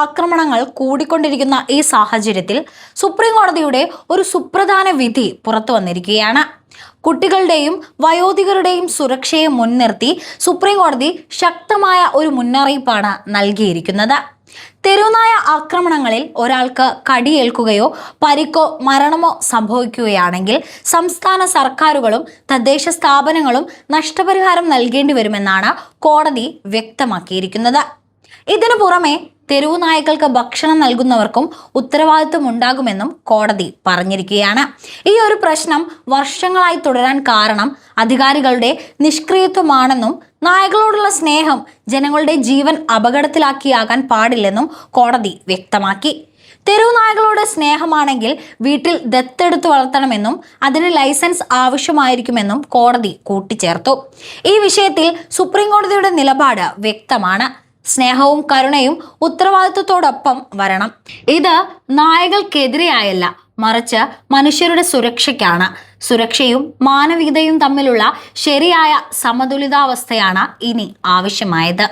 ആക്രമണങ്ങൾ കൂടിക്കൊണ്ടിരിക്കുന്ന ഈ സാഹചര്യത്തിൽ സുപ്രീം കോടതിയുടെ ഒരു സുപ്രധാന വിധി പുറത്തു വന്നിരിക്കുകയാണ്. കുട്ടികളുടെയും വയോധികരുടെയും സുരക്ഷയെ മുൻനിർത്തി സുപ്രീം കോടതി ശക്തമായ ഒരു മുന്നറിയിപ്പാണ് നൽകിയിരിക്കുന്നത്. തെരുവുനായ ആക്രമണങ്ങളിൽ ഒരാൾക്ക് കടിയേൽക്കുകയോ പരിക്കോ മരണമോ സംഭവിക്കുകയാണെങ്കിൽ സംസ്ഥാന സർക്കാരുകളും തദ്ദേശ സ്ഥാപനങ്ങളും നഷ്ടപരിഹാരം നൽകേണ്ടി വരുമെന്നാണ് കോടതി വ്യക്തമാക്കിയിരിക്കുന്നത്. ഇതിനു പുറമെ തെരുവു നായ്ക്കൾക്ക് ഭക്ഷണം നൽകുന്നവർക്കും ഉത്തരവാദിത്വം ഉണ്ടാകുമെന്നും കോടതി പറഞ്ഞിരിക്കുകയാണ്. ഈ ഒരു പ്രശ്നം വർഷങ്ങളായി തുടരാൻ കാരണം അധികാരികളുടെ നിഷ്ക്രിയത്വമാണെന്നും നായകളോടുള്ള സ്നേഹം ജനങ്ങളുടെ ജീവൻ അപകടത്തിലാക്കിയാകാൻ പാടില്ലെന്നും കോടതി വ്യക്തമാക്കി. തെരുവു നായകളോട് സ്നേഹമാണെങ്കിൽ വീട്ടിൽ ദത്തെടുത്ത് വളർത്തണമെന്നും അതിന് ലൈസൻസ് ആവശ്യമായിരിക്കുമെന്നും കോടതി കൂട്ടിച്ചേർത്തു. ഈ വിഷയത്തിൽ സുപ്രീം കോടതിയുടെ നിലപാട് വ്യക്തമാണ്. സ്നേഹവും കരുണയും ഉത്തരവാദിത്വത്തോടൊപ്പം വരണം. ഇത് നായകൾക്കെതിരെയായല്ല, മറിച്ച് മനുഷ്യരുടെ സുരക്ഷയ്ക്കാണ്. സുരക്ഷയും മാനവികതയും തമ്മിലുള്ള ശരിയായ സമതുലിതാവസ്ഥയാണ് ഇനി ആവശ്യമായത്.